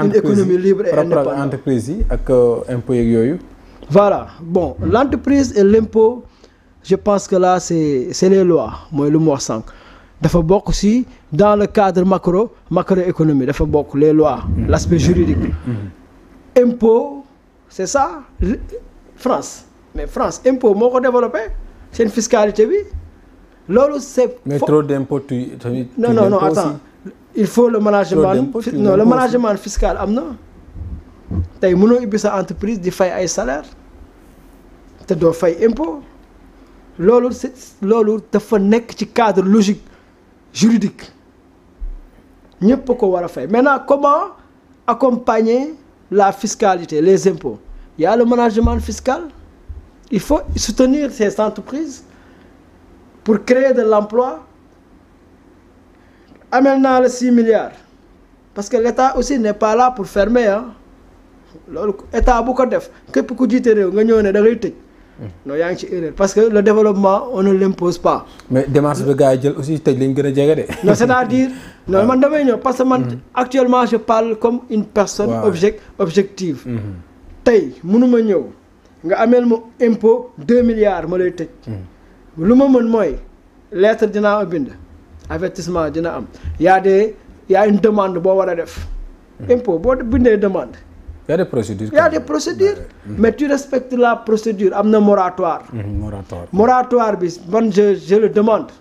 une économie libre et indépendante. entreprise yi ak impôt yeeg yooyu. voilà bon l'entreprise et l'impôt je pense que là c'est les lois mooy lu mu wax sànq dafa bokk aussi dans le cadre macroéconomie dafa bokk les lois l'aspect juridique impôt c'est ça France mais France impôt moo ko développé seen fiscalité bi loolu c'est mais trop d'impôt non attends il faut le management le management fiscal am na tey mënoo ubbi sa entreprise di fay ay salaire te doo fay impôt loolu dafa nekk ci cadre logique juridique ñëpp ko war a fay maintenant comment accompagner la fiscalité les impôts il y a le management fiscal il faut soutenir ces entreprises pour créer de l'emploi amel naa la 6 milliards parce que l'État aussi n'est pas là pour fermer loolu État bu ko def képp ku jiite réew nga ñëw ne da ngay tëj non yaa ngi ci erreur parce que le développement on ne l'impose pas. mais démarche bi gars yi jël aussi tëj lañ gën a jege de. non c'est-à-dire non man damay ñëw parce que man actuellement je parle comme une personne objective. tey mënuma ñëw nga ameel ma impôt 2 milliards ma lay tëj. lu ma mën mooy lettre dinaa bind avertissement dina am y a une demande boo war a def. impôt boo bindee demande. Il y a des procédures. Mais tu respectes la procédure am na moratoire. moratoire bi man je le demande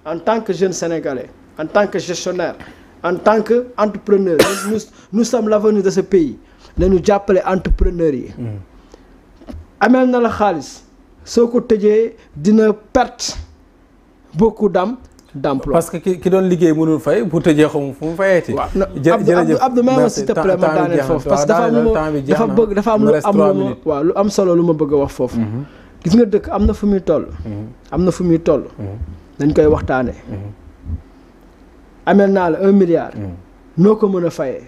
en tant que jeune sénégalais en tant que gestionnaire en tant que entrepreneur nous sommes l'avenir de ce pays nañu jàppale entrepreneurs yi. amel na la xaalis soo ko tëjee dina perte beaucoup d'emploi. parce que ki doon liggéey mënul fay bu tëjee xamu fu mu fayeeti. jërëjëf Abdou même s'il te plaît ma daaneel foofu parce que dafa am lu am solo lu ma bëgg a wax foofu. gis nga dëkk am na fu muy toll. dañ koy waxtaanee. amel naa la 1 milliard. noo ko mën a fayee.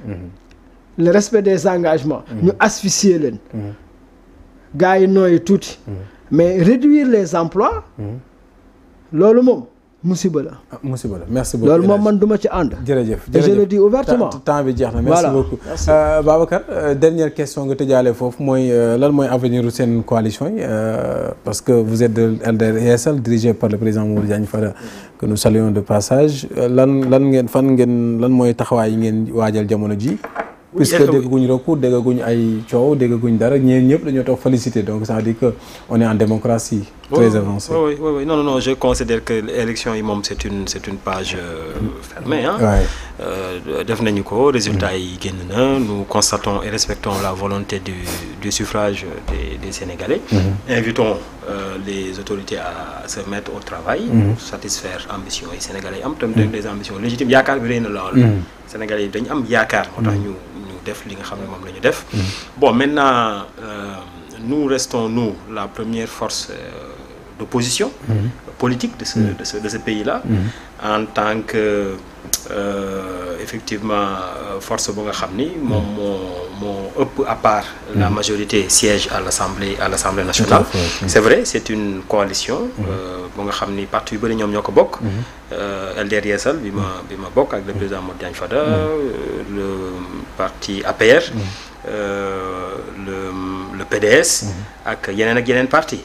le respect des engagements. ñu asphyxier leen. gars yi nooyi tuuti. mais réduire les emplois. loolu moom. musiba la merci beaucoup loolu moom man duma ci ànd. jërëjëf je le dis ouvertement temps bi jeex na merci beaucoup. Babacar dernière question nga tëjaale foofu mooy lan mooy avenir u seen coalition yi parce que vous êtes de LDR Yeesal dirigé par le président Mamadou Diagne Fada que nous saluons de passage lan mooy taxawaay yi ngeen waajal jamono ji puisque déggaguñ recours déggaguñ ay coow déggaguñ dara ñëpp dañoo toog féliciter donc ça veut dire que on est en démocratie très avancée. Oui non je considère que l'élection yi moom c'est une page fermée def nañu ko résultat yi génn na nous constatons et respectons la volonté du suffrage des Sénégalais. Invitons les autorités à se mettre au travail pour satisfaire ambitions yi Sénégalais yi am tam des ambitions légitimes yaakaar bi rëy na lool. Sénégalais yi dañu am yaakaar moo tax ñu def li nga xam ne moom la ñu def. Bon maintenant nous restons la première force d'opposition politique de ce pays-là en tant que effectivement force bu nga xam ni moom moo ëpp à part la majorité siège à l'Assemblée nationale. C'est vrai c'est une coalition bu nga xam ni parti yu bëri ñoom ñoo ko bokk. LDR Yeesal bi ma bokk ak le président Modou Diagne Fada le parti APR le PDS ak yeneen parti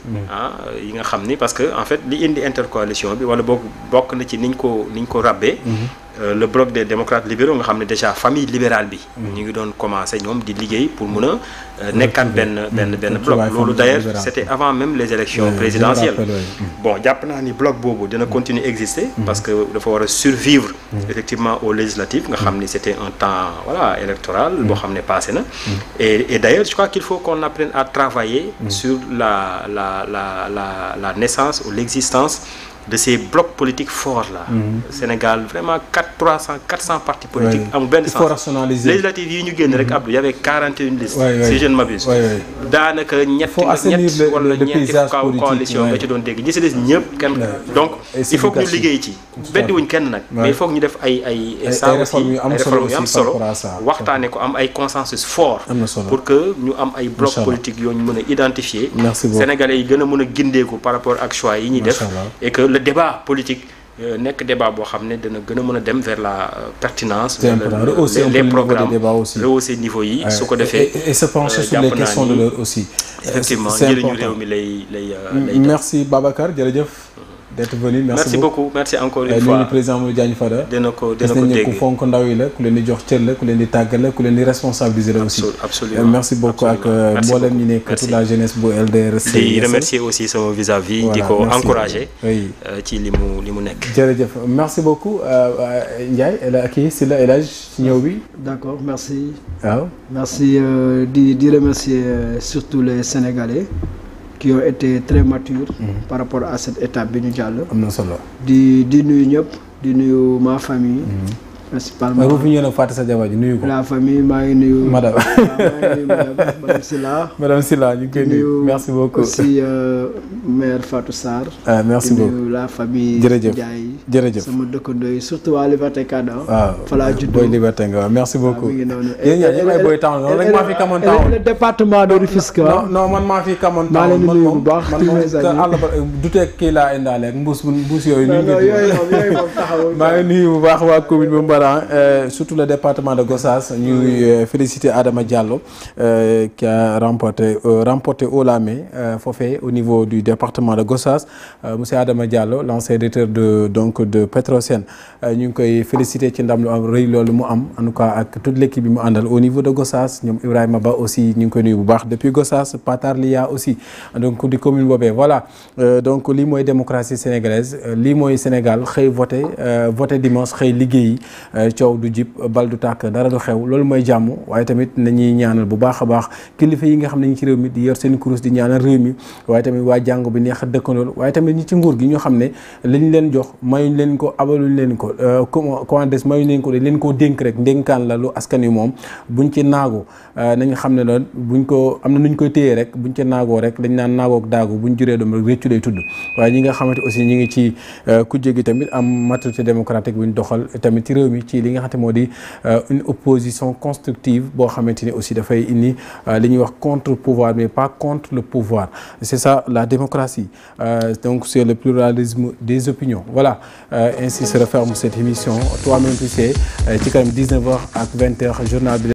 yi nga xam ni parce que en fait li indi intercoalition bi wala bokk na ci niñ ko rabbee le bloc des démocrates libéraux nga xam ne déjà famille libérale bi ñu ngi doon commencer ñoom di liggéey pour mun a nekkaat benn bloc loolu d'ailleurs c'était avant même les élections présidentielles bon jàpp naa ni bloc boobu dina continuer exister parce que dafa war a survivre effectivement aux législatives nga xam ni c'était un temps électoral boo xam ne passé na et d'ailleurs je crois qu'il faut qu'on apprenne à travailler sur la naissance ou l'existence de ces blocs politiques forts là. Sénégal vraiment 400 partis politiques amul benn sens. Il faut rationaliser. Législatives yi ñu génn rek Abdou y avait 41 listes. si je ne m'abuse. daanaka ñett wala ñeenti coalition nga ci doon dégg ñi si des ñëpp kenn. donc il faut que ñu liggéey ci. beddiwuñ kenn nag. mais il faut que ñu def ay réformes yu am solo waxtaane ko am ay consensus fort. pour que ñu am ay blocs politiques yoo ñu mën a identifier. Sénégalais yi gën a mën a gindeeku par rapport ak choix yi ñuy def. et que le débat politique nekk débat boo xam ne dana gën a mën a dem vers la pertinence les programmes rehausser niveau yi su ko defee et se pencher sur les questions de l'heure aussi effectivement njëriñu réew mi lay merci Babacar jërëjëf d'être venu merci beaucoup merci encore une fois ñu président Modou Diagne Fada dina ko dégg ku fonk ndaw yi la ku leen di jox cër la ku leen di tàggal la ku leen di responsabiliser la aussi absolument merci beaucoup ak mboolem ñi nekk toute la jeunesse bu LDRC di remercier aussi sama vis-à-vis di ko encourager ci li mu nekk jërëjëf merci beaucoup Ndiaye kii si la El Hadj ci ñëw bi d'accord merci waaw merci di remercier surtout les Sénégalais qui ont été très matures par rapport à cette étape bi ñu jàll. am na solo. di nuyu ñëpp di nuyu ma famille. principalement bu fi ñëwee nag fàtte sa jabar ji nuyu ko. la famille maa ngi nuyu. madame madame Sylla. madame Sylla ñu ngi koy nuyu merci beaucoup. aussi mère Fatou Sarr. merci beaucoup di nuyu la famille. jërëjëf Ndiaye. jërëjëf sama dëkkandoo yi surtout waa Liberté 4. waaw fa laa juddoo booy Liberté nga waaw merci beaucoup. mi ngi noonu yéen ñaar ñëpp ay booy taw noonu rek maa fi kamoon taw. le département de Rufisque. non man maa fi kamoon taw. maa leen di nuyu bu baax man moom àll ba duteeg kii laa indaale ak mbuus yooyu. non yooyu moom taxawul. maa ngi nuyu bu baax waa commune bu Mbaran surtout le département de Gossas ñuy féliciter Adama Diallo qui a remporté haut la main foofee au niveau du département de Gossas monsieur Adama Diallo l'ancien directeur de Petrosen ñu ngi koy féliciter ci ndam lu am rëy loolu mu am en tout cas ak toute l'équipe bi mu àndal au niveau de Gossas ñoom Ibrahima Ba aussi ñu ngi koy nuyu bu baax depuis Gossas Patar Lia aussi donc di commune boobee voilà donc lii mooy démocratie sénégalaise lii mooy Sénégal xëy voté dimanche xëy liggéeyi coow du jib bal du tàkk dara du xew loolu mooy jàmm waaye tamit nañuy ñaanal bu baax a baax kilifa yi nga xam ne ñu ci réew mi di yor seen kurus di ñaanal réew mi waaye tamit waa jàngu bi neex a dëkkandool waaye tamit ñi ci nguur gi ñoo xam ne liñ leen jox mayuñ leen ko abaluñ leen ko comment des mayuñ leen ko dañ leen koo dénk rek ndénkaan la lu askan wi moom buñ ci naagu nañ xam ne loolu buñ ko am na nuñ koy téyee rek buñ ci naagoo rek dañ naan naagook daagu buñ juree doom rek réccu lay tudd waaye ñi nga xamante aussi ñi ngi ci kujje gi tamit am maturité démocratique buñ doxal tamit ci réew mi ci li nga xam ne moo di une opposition constructive boo xamante ni aussi dafay indi li ñuy wax contre pouvoir mais pas contre le pouvoir c'est ça la démocratie donc c'est le pluralisme des opinions voilà ainsi se referme cette émission toi-même tu sais ci kanam 19h ak 20h journal bi